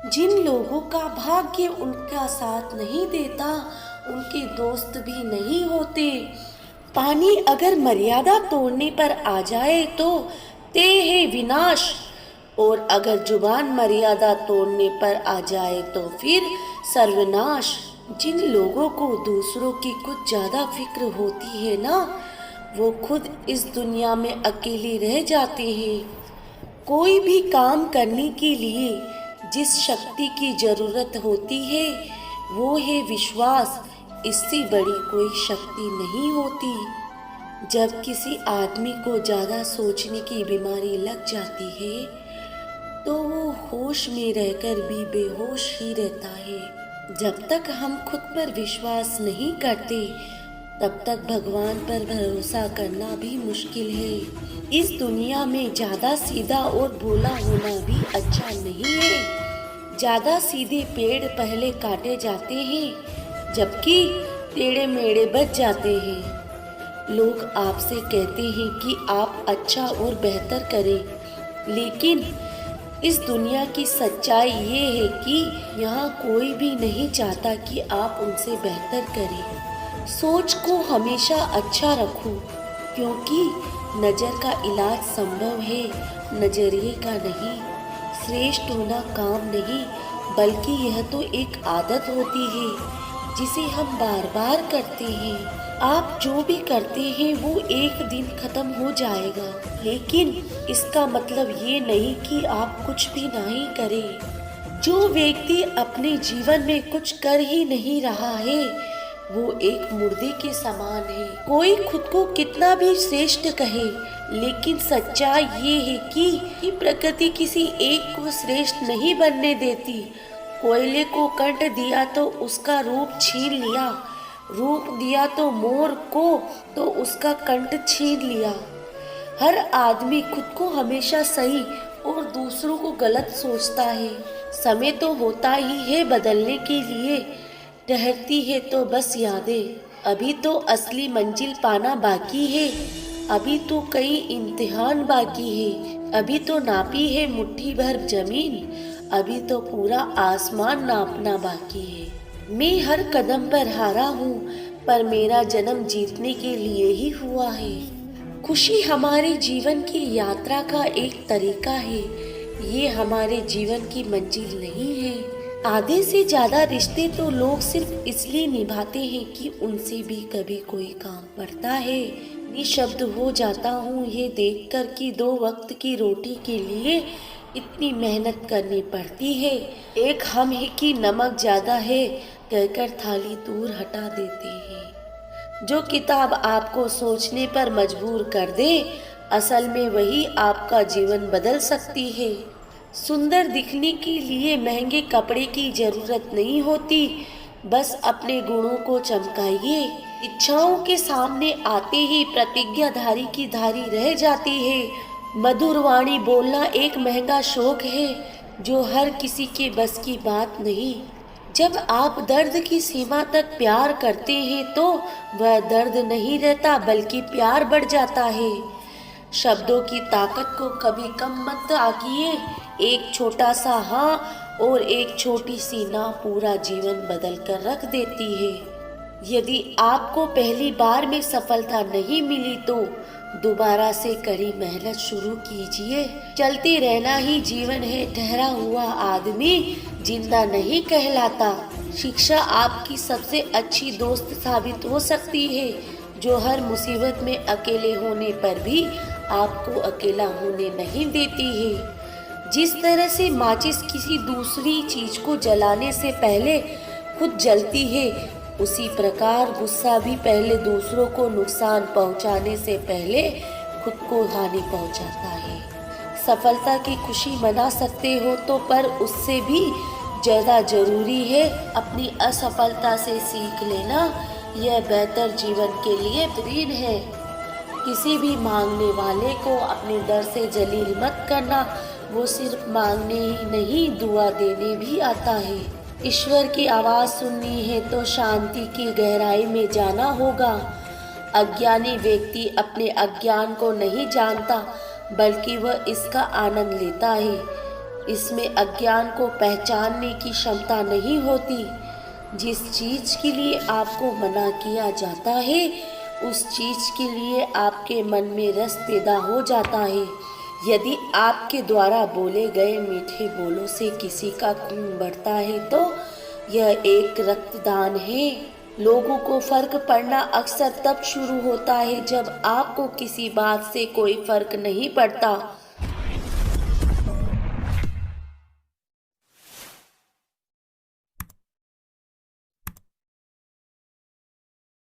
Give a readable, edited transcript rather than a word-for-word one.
जिन लोगों का भाग्य उनका साथ नहीं देता, उनके दोस्त भी नहीं होते। पानी अगर मर्यादा तोड़ने पर आ जाए तो ते है विनाश, और अगर जुबान मर्यादा तोड़ने पर आ जाए तो फिर सर्वनाश। जिन लोगों को दूसरों की कुछ ज्यादा फिक्र होती है ना, वो खुद इस दुनिया में अकेले रह जाते हैं। कोई भी काम करने के लिए जिस शक्ति की जरूरत होती है वो है विश्वास। इससे बड़ी कोई शक्ति नहीं होती। जब किसी आदमी को ज्यादा सोचने की बीमारी लग जाती है तो वो होश में रहकर भी बेहोश ही रहता है। जब तक हम खुद पर विश्वास नहीं करते तब तक भगवान पर भरोसा करना भी मुश्किल है। इस दुनिया में ज्यादा सीधा और भोला होना भी अच्छा नहीं है। ज्यादा सीधे पेड़ पहले काटे जाते हैं, जबकि टेढ़े मेढ़े बच जाते हैं। लोग आपसे कहते हैं कि आप अच्छा और बेहतर करें, लेकिन इस दुनिया की सच्चाई ये है कि यहाँ कोई भी नहीं चाहता कि आप उनसे बेहतर करें। सोच को हमेशा अच्छा रखो, क्योंकि नज़र का इलाज संभव है, नजरिए का नहीं। श्रेष्ठ होना काम नहीं, बल्कि यह तो एक आदत होती है जिसे हम बार बार करते हैं। आप जो भी करते हैं वो एक दिन खत्म हो जाएगा, लेकिन इसका मतलब ये नहीं कि आप कुछ भी नहीं करें। जो व्यक्ति अपने जीवन में कुछ कर ही नहीं रहा है वो एक मुर्दे के समान है। कोई खुद को कितना भी श्रेष्ठ कहे, लेकिन सच्चाई ये है कि प्रकृति किसी एक को श्रेष्ठ नहीं बनने देती। कोयले को कंठ दिया तो उसका रूप छीन लिया, रूप दिया तो मोर को तो उसका कंठ छीन लिया। हर आदमी खुद को हमेशा सही और दूसरों को गलत सोचता है। समय तो होता ही है बदलने के लिए, ठहरती है तो बस यादें। अभी तो असली मंजिल पाना बाकी है, अभी तो कई इम्तिहान बाकी है। अभी तो नापी है मुट्ठी भर जमीन, अभी तो पूरा आसमान नापना बाकी है। मैं हर कदम पर हारा हूँ, पर मेरा जन्म जीतने के लिए ही हुआ है। खुशी हमारे जीवन की यात्रा का एक तरीका है, ये हमारे जीवन की मंजिल नहीं है। आधे से ज्यादा रिश्ते तो लोग सिर्फ इसलिए निभाते हैं कि उनसे भी कभी कोई काम पड़ता है। निशब्द हो जाता हूँ ये देखकर कि 2 वक्त की रोटी के लिए इतनी मेहनत करनी पड़ती है। एक हम है कि नमक ज्यादा है कहकर थाली दूर हटा देते हैं। जो किताब आपको सोचने पर मजबूर कर दे, असल में वही आपका जीवन बदल सकती है। सुंदर दिखने के लिए महंगे कपड़े की जरूरत नहीं होती, बस अपने गुणों को चमकाइए। इच्छाओं के सामने आते ही प्रतिज्ञाधारी की धारी रह जाती है। मधुर वाणी बोलना एक महंगा शौक है जो हर किसी के बस की बात नहीं। जब आप दर्द की सीमा तक प्यार करते हैं तो वह दर्द नहीं रहता बल्कि प्यार बढ़ जाता है। शब्दों की ताकत को कभी कम मत आंकिए। एक छोटा सा हाँ और एक छोटी सी ना पूरा जीवन बदल कर रख देती है। यदि आपको पहली बार में सफलता नहीं मिली तो दोबारा से कड़ी मेहनत शुरू कीजिए। चलते रहना ही जीवन है, ठहरा हुआ आदमी जिंदा नहीं कहलाता। शिक्षा आपकी सबसे अच्छी दोस्त साबित हो सकती है, जो हर मुसीबत में अकेले होने पर भी आपको अकेला होने नहीं देती है। जिस तरह से माचिस किसी दूसरी चीज को जलाने से पहले खुद जलती है, उसी प्रकार गुस्सा भी पहले दूसरों को नुकसान पहुंचाने से पहले खुद को हानि पहुंचाता है। सफलता की खुशी मना सकते हो तो, पर उससे भी ज्यादा जरूरी है अपनी असफलता से सीख लेना। यह बेहतर जीवन के लिए बेहतरीन है। किसी भी मांगने वाले को अपने डर से जलील मत करना, वो सिर्फ मांगने ही नहीं दुआ देने भी आता है। ईश्वर की आवाज़ सुननी है तो शांति की गहराई में जाना होगा। अज्ञानी व्यक्ति अपने अज्ञान को नहीं जानता, बल्कि वह इसका आनंद लेता है। इसमें अज्ञान को पहचानने की क्षमता नहीं होती। जिस चीज़ के लिए आपको मना किया जाता है उस चीज़ के लिए आपके मन में रस पैदा हो जाता है। यदि आपके द्वारा बोले गए मीठे बोलों से किसी का खून बढ़ता है तो यह एक रक्तदान है। लोगों को फर्क पड़ना अक्सर तब शुरू होता है जब आपको किसी बात से कोई फर्क नहीं पड़ता।